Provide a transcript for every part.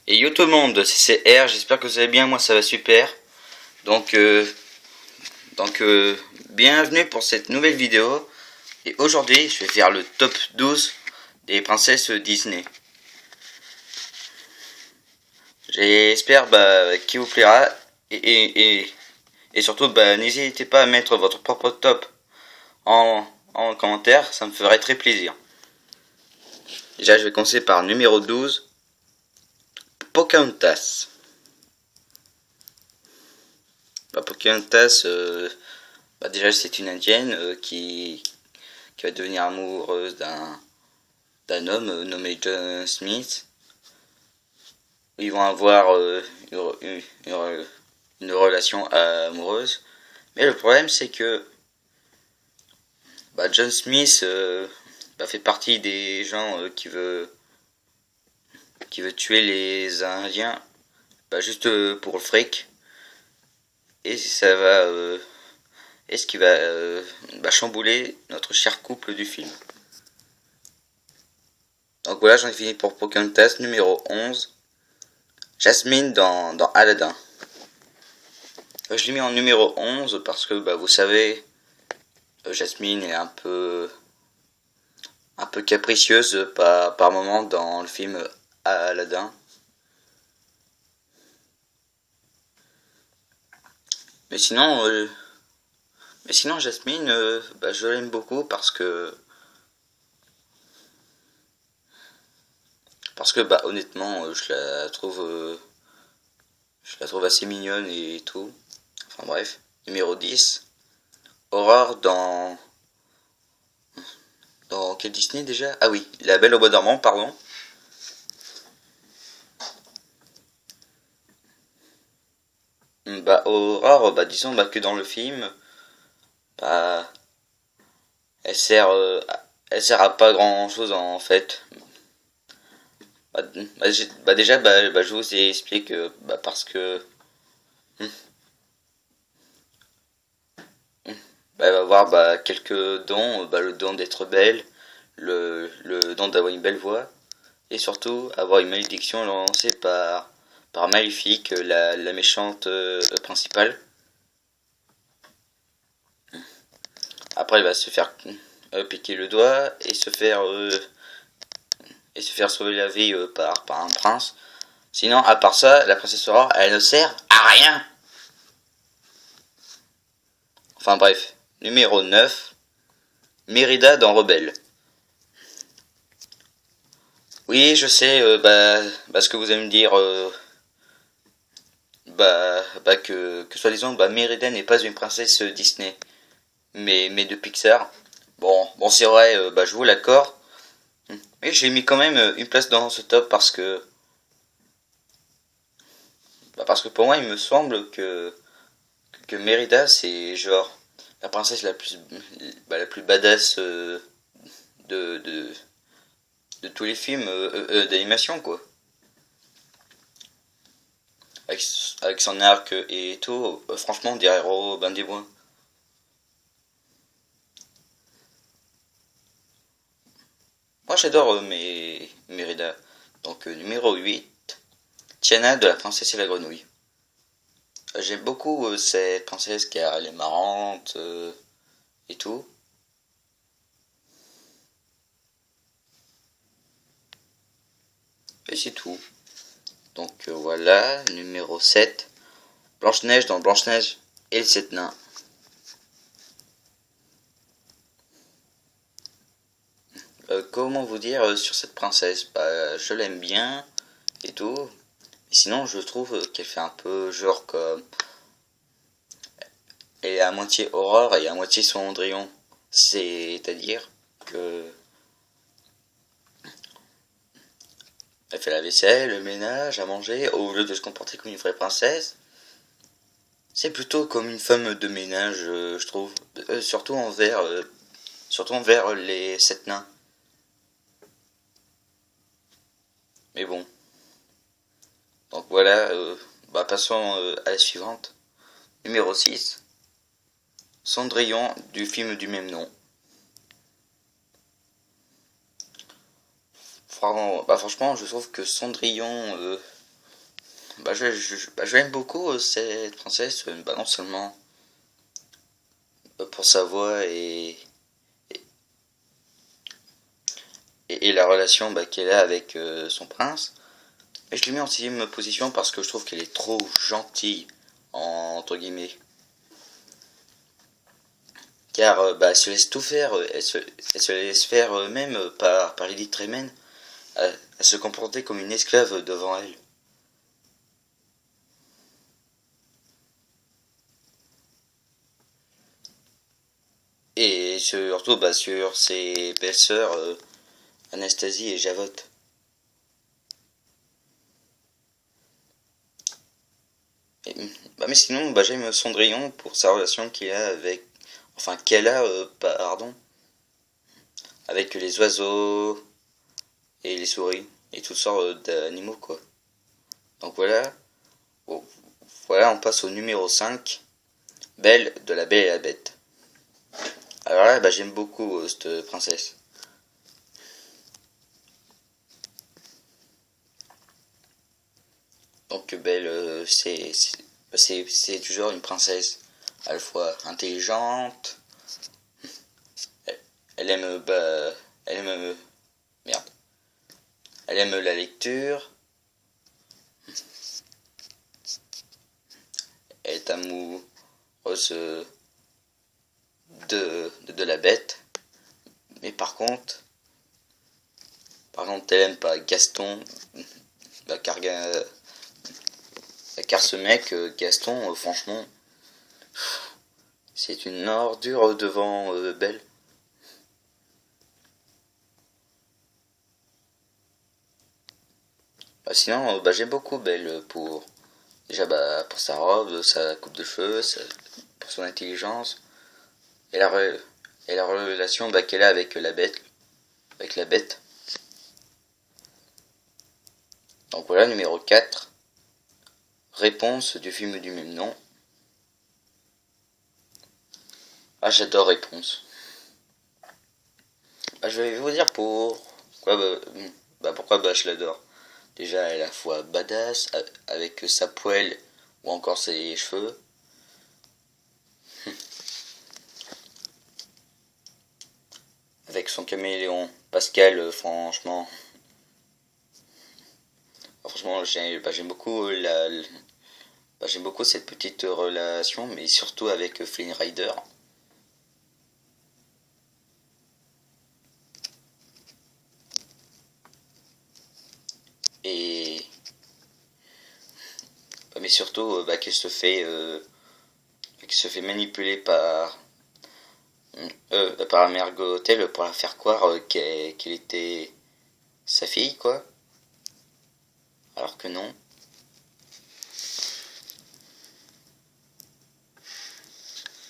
Et yo tout le monde, c'est R, j'espère que vous allez bien, moi ça va super. Donc, euh, donc, bienvenue pour cette nouvelle vidéo. Et aujourd'hui, je vais faire le top 12 des princesses Disney. J'espère qu'il vous plaira. Et surtout, n'hésitez pas à mettre votre propre top en commentaire, ça me ferait très plaisir. Déjà, je vais commencer par numéro 12, Pocahontas. Pocahontas, déjà c'est une indienne qui va devenir amoureuse d'un homme nommé John Smith. Ils vont avoir une relation amoureuse. Mais le problème c'est que John Smith fait partie des gens qui veut tuer les Indiens juste pour le fric. Et ça va et ce qui va chambouler notre cher couple du film. Donc voilà, j'en ai fini pour Pocahontas. Numéro 11, Jasmine dans Aladdin. Je l'ai mis en numéro 11 parce que vous savez, Jasmine est un peu capricieuse par moment dans le film Aladdin. Mais sinon Jasmine, je l'aime beaucoup parce que honnêtement, je la trouve assez mignonne et tout. Enfin bref. Numéro 10, Aurore dans quel Disney déjà? Ah oui, La Belle au Bois dormant, pardon. Aurore, disons que dans le film, bah, elle sert, à pas grand chose en fait. Déjà, je vous explique parce que elle va avoir quelques dons, le don d'être belle, le don d'avoir une belle voix, et surtout avoir une malédiction lancée par Maléfique, la méchante principale. Après, elle va se faire piquer le doigt et se faire sauver la vie par un prince. Sinon, à part ça, la princesse Aurore, elle ne sert à rien. Enfin bref. Numéro 9, Mérida dans Rebelle. Oui, je sais, ce que vous allez me dire, que soi-disant, Mérida n'est pas une princesse Disney, mais de Pixar. Bon, c'est vrai, je vous l'accorde. Mais j'ai mis quand même une place dans ce top parce que pour moi, il me semble que Mérida, c'est genre la princesse la plus badass de tous les films d'animation, quoi. Avec son arc et tout, franchement, on dirait Robin des Bois. Moi, j'adore Mérida. Donc, numéro 8, Tiana de La Princesse et la Grenouille. J'aime beaucoup cette princesse car elle est marrante et tout. Et c'est tout. Donc voilà, numéro 7, Blanche-Neige dans Blanche-Neige et les 7 nains. Comment vous dire sur cette princesse? Je l'aime bien et tout. Mais sinon, je trouve qu'elle fait un peu genre comme... Elle est à moitié Aurore et à moitié Cendrillon. C'est-à-dire que... Elle fait la vaisselle, le ménage, à manger, au lieu de se comporter comme une vraie princesse. C'est plutôt comme une femme de ménage, je trouve. Surtout envers les 7 nains. Mais bon. Donc voilà, passons à la suivante. Numéro 6. Cendrillon du film du même nom. Franchement, je trouve que Cendrillon J'aime beaucoup cette princesse, non seulement pour sa voix et la relation qu'elle a avec son prince, mais je l'ai mis en 6ème position parce que je trouve qu'elle est trop gentille, entre guillemets. Car elle se laisse tout faire, elle se laisse faire même par Lily Tremaine, à se comporter comme une esclave devant elle. Et surtout sur ses belles-sœurs Anastasie et Javotte. Et, mais sinon, j'aime Cendrillon pour sa relation qu'il a avec, enfin qu'elle a, pardon, avec les oiseaux et les souris et toutes sortes d'animaux quoi. Donc voilà, on passe au numéro 5, Belle de la Belle et la Bête. Alors là, j'aime beaucoup cette princesse. Donc Belle, c'est toujours une princesse à la fois intelligente, elle, elle aime, elle aime, merde, elle aime la lecture, elle est amoureuse de la bête, mais par contre, elle aime pas Gaston, car ce mec, Gaston, franchement, c'est une ordure devant Belle. Sinon, j'aime beaucoup Belle pour déjà pour sa robe, sa coupe de cheveux, pour son intelligence et la relation qu'elle a avec la bête, Donc voilà, numéro 4, Réponse du film du même nom. J'adore Réponse. Je vais vous dire pourquoi je l'adore. Déjà, elle est à la fois badass avec sa poêle ou encore ses cheveux. Avec son caméléon Pascal, franchement, j'aime beaucoup j'aime beaucoup cette petite relation, mais surtout avec Flynn Rider. Et mais surtout qu'elle se fait manipuler par la mère Gothel pour la faire croire qu'elle était sa fille quoi, alors que non.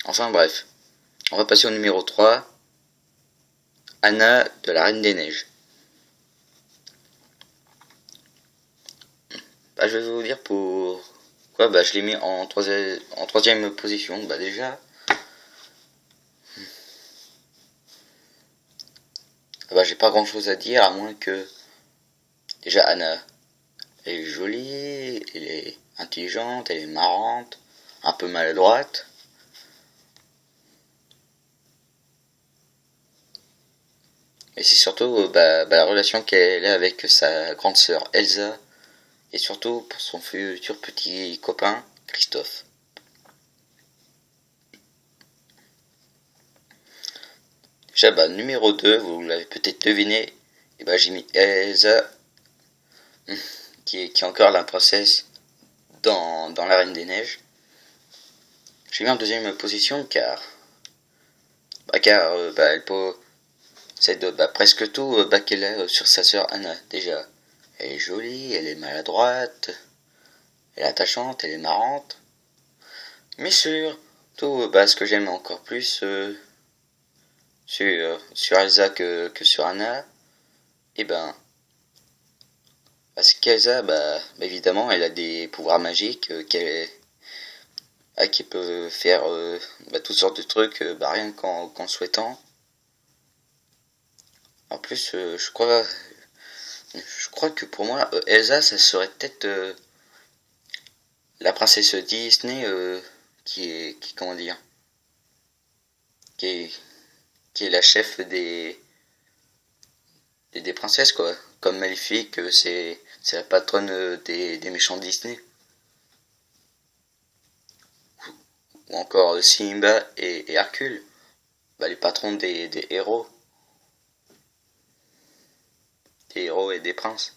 Enfin bref, on va passer au numéro 3, Anna de la Reine des Neiges. Je vais vous dire pourquoi je l'ai mis en troisième position. Déjà, j'ai pas grand chose à dire à moins que déjà Anna, elle est jolie, elle est intelligente, elle est marrante, un peu maladroite. Et c'est surtout la relation qu'elle a avec sa grande sœur Elsa, et surtout pour son futur petit copain Christophe. Déjà, numéro 2, vous l'avez peut-être deviné, et j'ai mis Elsa, qui est encore la princesse dans la Reine des Neiges. J'ai mis en deuxième position car elle possède presque tout qu'elle a sur sa sœur Anna. Déjà, elle est jolie, elle est maladroite, elle est attachante, elle est marrante. Mais surtout, ce que j'aime encore plus sur Elsa que sur Anna, parce qu'Elsa, évidemment, elle a des pouvoirs magiques qui peut faire toutes sortes de trucs rien qu'en le souhaitant. En plus, je crois que pour moi, Elsa, ça serait peut-être la princesse Disney comment dire, qui est, qui est la chef des princesses, quoi. Comme Maléfique, c'est la patronne des méchants Disney. Ou encore Simba et Hercule, bah, les patrons des héros. Des héros et des princes.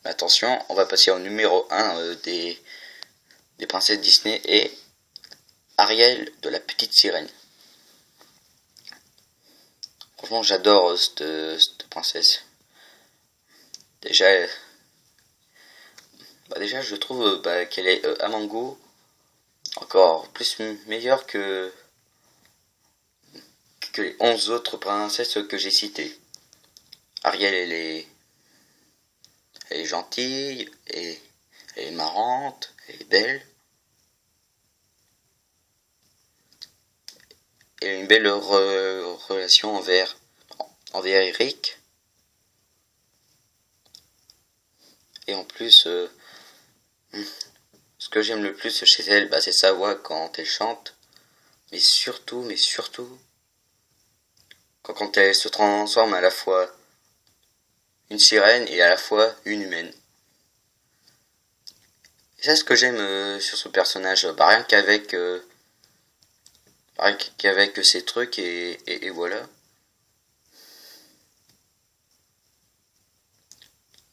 Attention, on va passer au numéro 1 des princesses Disney et Ariel de la petite sirène. Franchement, j'adore cette princesse. Déjà, je trouve qu'elle est à mon goût encore plus meilleure que les 11 autres princesses que j'ai citées. Ariel, elle est gentille, elle est marrante, elle est belle. Elle a une belle relation envers Eric. Et en plus, ce que j'aime le plus chez elle, bah, c'est sa voix quand elle chante. Mais surtout, quand elle se transforme à la fois une sirène et à la fois une humaine. Et c'est ce que j'aime sur ce personnage. Bah, rien qu'avec ces trucs et voilà.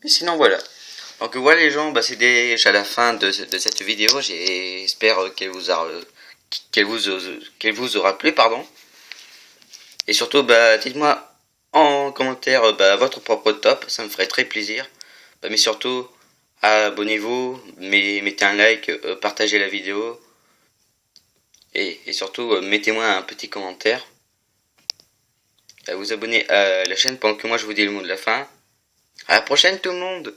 Mais sinon voilà. Donc voilà les gens, bah, c'est déjà la fin de cette vidéo. J'espère qu'elle vous aura plu, pardon. Et surtout, bah, dites-moi en commentaire votre propre top, ça me ferait très plaisir. Bah, mais surtout, abonnez-vous, mettez un like, partagez la vidéo. Et surtout, mettez-moi un petit commentaire. Vous abonner à la chaîne pendant que moi je vous dis le mot de la fin. À la prochaine tout le monde!